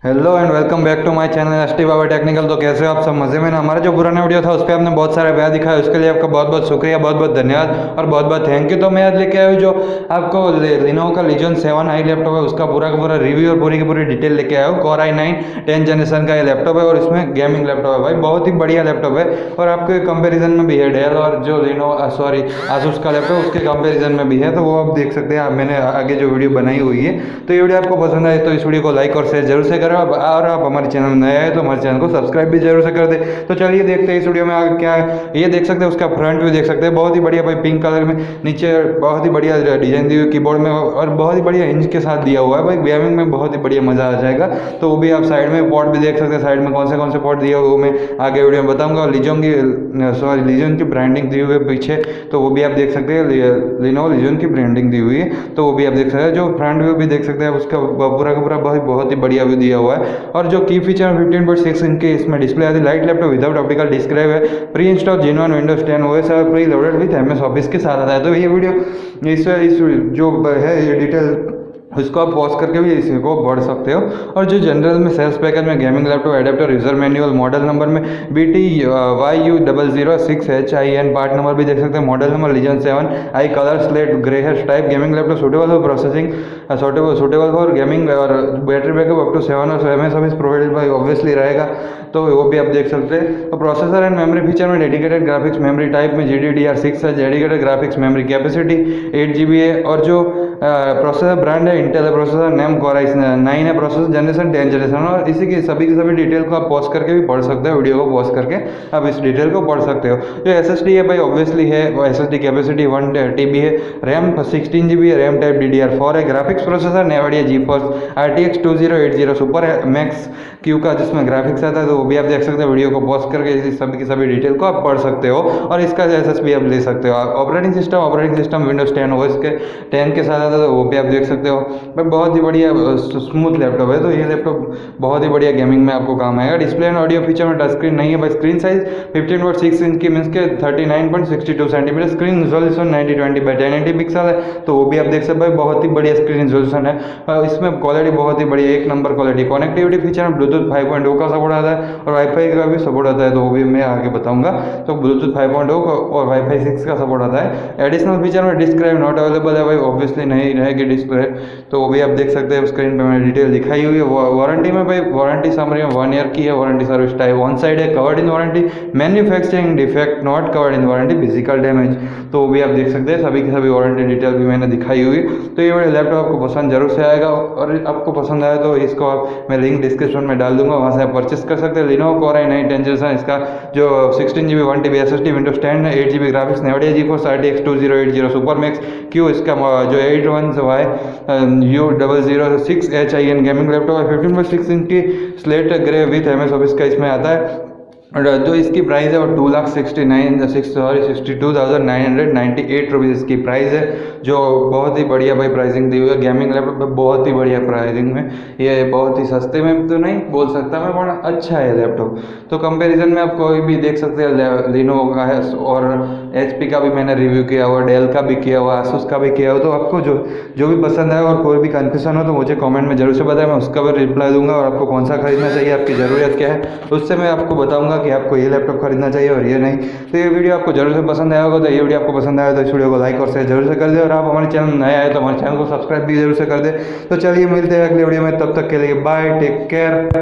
Hello and welcome back to my channel ST Baba technical. तो कैसे हो आप सब? मजे में ना? हमारा जो पुराना वीडियो था उस पर आपने बहुत सारा प्यार दिखाया, उसके लिए आपका बहुत बहुत शुक्रिया, बहुत बहुत धन्यवाद और बहुत बहुत थैंक यू। तो मैं आज लेके आया हूँ जो आपको Lenovo का Legion 7 हाई लैपटॉप है, उसका पूरा का पूरा रिव्यू और पूरी की पूरी डिटेल लेके आया हूँ। Core i9 10 जनरेशन का ये लैपटॉप है और इसमें गेमिंग लैपटॉप है भाई, बहुत ही बढ़िया लैपटॉप है। और आपके कंपेरिजन में भी है डेल और जो आसूस का लैपटॉप उसके कंपेरिजन में भी है, तो वो आप देख सकते हैं। मैंने आगे जो वीडियो बनाई हुई है, तो ये वीडियो आपको पसंद आए तो इस वीडियो को लाइक और शेयर जरूर से करें। और आप हमारे चैनल में नए आए तो हमारे चैनल को सब्सक्राइब भी जरूर से कर दे। तो चलिए देखते हैं इस वीडियो में आगे क्या है। ये देख सकते हैं, उसका फ्रंट व्यू देख सकते हैं, बहुत ही बढ़िया भाई, पिंक कलर में नीचे बहुत ही बढ़िया डिजाइन दी हुई कीबोर्ड में और बहुत ही बढ़िया हिंज के साथ दिया हुआ है भाई। गेमिंग में बहुत ही बढ़िया मजा आ जाएगा। तो वो भी आप साइड में पोर्ट भी देख सकते हैं, साइड में कौन से पोर्ट दिए हुए वो मैं आगे वीडियो में बताऊंगा। लीजन की ब्रांडिंग दी हुई है पीछे, तो वो भी आप देख सकते हैं। Lenovo Legion की ब्रांडिंग दी हुई है, तो वो भी आप देख सकते हैं। जो फ्रंट व्यू भी देख सकते हैं, उसका पूरा का पूरा बहुत ही बढ़िया व्यू दिया हुआ है। और जो की फीचर 15.6 इंच की इसमें डिस्प्ले आती है, light laptop without optical disk drive है, pre install genuine Windows 10 OS और pre loaded with MS Office के साथ आता है। तो ये वीडियो इस जो है ये डिटेल उसको आप पॉज करके भी इसी को पढ़ सकते हो। और जो जनरल में सेल्स पैकेज में gaming laptop adapter user manual model number में BTYU006HIN पार्ट नंबर भी देख सकते हैं। Model number Legion 7 I colour slate grey here type gaming laptop suitable for processing, suitable for gaming और बैटरी बैकअप अप टू 7 और MS Office provided by obviously रहेगा, तो वो भी आप देख सकते हैं। तो प्रोसेसर एंड मेमोरी फीचर में डेडिकेटेड ग्राफिक्स मेमोरी टाइप में GDDR6 है, dedicated graphics memory capacity 8 GB है। और जो प्रोसेसर ब्रांड है इंटेल है, प्रोसेसर नेम Core i9 है, प्रोसेसर जनरेशन 10 जनरेशन। और इसी की सभी डिटेल को आप पॉज करके भी पढ़ सकते हो, वीडियो को पॉज करके आप इस डिटेल को पढ़ सकते हो। जो SSD है भाई ऑब्वियसली है, वो SSD कैपेसिटी 1 TB है, रैम 16 GB है, रैम टाइप DDR4 है। Graphics processor Nvidia GeForce RTX 2080 super max Q का जिसमें ग्राफिक्स आता है, तो वो भी आप देख सकते हो। वीडियो को पॉज करके इस सभी की सभी डिटेल को आप पढ़ सकते हो और इसका SSD आप ले सकते हो। ऑपरेटिंग सिस्टम Windows 10 OS के 10 के साथ आता है, तो वो भी आप देख सकते हो। भाई बहुत ही बढ़िया स्मूथ लैपटॉप है, तो ये लैपटॉप बहुत ही बढ़िया गेमिंग में आपको काम आएगा। डिस्प्ले एंड ऑडियो फीचर में टच स्क्रीन नहीं है भाई, स्क्रीन साइज 15.6 इंच की मीन्स के 39.62 centimetre, screen resolution 9020x1080 pixel है, तो वो भी आप देख सकते भाई, बहुत ही बढ़िया स्क्रीन रिजोल्यूशन है। इसमें क्वालिटी बहुत ही बढ़िया, एक नंबर क्वालिटी। कनेक्टिविटी फीचर में ब्लूटूथ 5.0 का सपोर्ट आता है और वाईफाई का भी सपोर्ट आता है, तो वो भी मैं आगे बताऊंगा। तो ब्लूटूथ 5.0 और वाईफाई 6 का सपोर्ट आता है। एडिशनल फीचर में डिस्क ड्राइव नॉट अवेलेबल है भाई, ऑब्वियसली नहीं रहेगी डिस्क ड्राइव, तो वो भी आप देख सकते हैं। स्क्रीन पे मैंने डिटेल दिखाई हुई है। वारंटी में भाई वारंटी समरी में 1 ईयर की है। Warranty service type one side है, covered in warranty, manufacturing defect not covered in warranty, physical damage, तो वो भी आप देख सकते हैं। सभी की सभी वारंटी डिटेल भी मैंने दिखाई हुई। तो ये लैपटॉप आपको पसंद जरूर से आएगा और आपको पसंद आया तो इसको मैं लिंक डिस्क्रिप्शन में डाल दूंगा, वहाँ से आप परचेस कर सकते हैं। Lenovo Core i9 10 जनरेशन, इसका जो 16 GB 1 TB SSD Windows 10 8 GB graphics Nvidia GeForce RTX 2080 super max Q, इसका जो 81YU006HIN गेमिंग लैपटॉप है। 15.6 इंच की slate grey with MS office का इसमें आता है। जो इसकी प्राइस है वो 2,62,998 रुपीज़ इसकी प्राइस है, जो बहुत ही बढ़िया भाई प्राइसिंग दी हुई है। गेमिंग लैपटॉप पे बहुत ही बढ़िया प्राइसिंग में, ये बहुत ही सस्ते में तो नहीं बोल सकता मैं, बड़ा अच्छा है लैपटॉप। तो कंपैरिजन में आप कोई भी देख सकते हैं, Lenovo का है और HP का भी मैंने रिव्यू किया हुआ, डेल का भी किया हुआ, आसूस का भी किया हुआ। तो आपको जो भी पसंद आए और कोई भी कन्फ्यूजन हो तो मुझे कमेंट में जरूर से बताएं, मैं उसका भी रिप्लाई दूंगा। और आपको कौन सा खरीदना चाहिए, आपकी ज़रूरत क्या है, उससे मैं आपको बताऊंगा कि आपको ये लैपटॉप खरीदना चाहिए और ये नहीं। तो ये वीडियो आपको जरूर से पसंद आया होगा, तो ये वीडियो आपको पसंद आया तो इस वीडियो को लाइक और शेयर जरूर से कर दे। और आप हमारे चैनल नए आए तो हमारे चैनल को सब्सक्राइब भी जरूर से कर दे। तो चलिए मिलते हैं अगले वीडियो में, तब तक के लिए बाय, टेक केयर।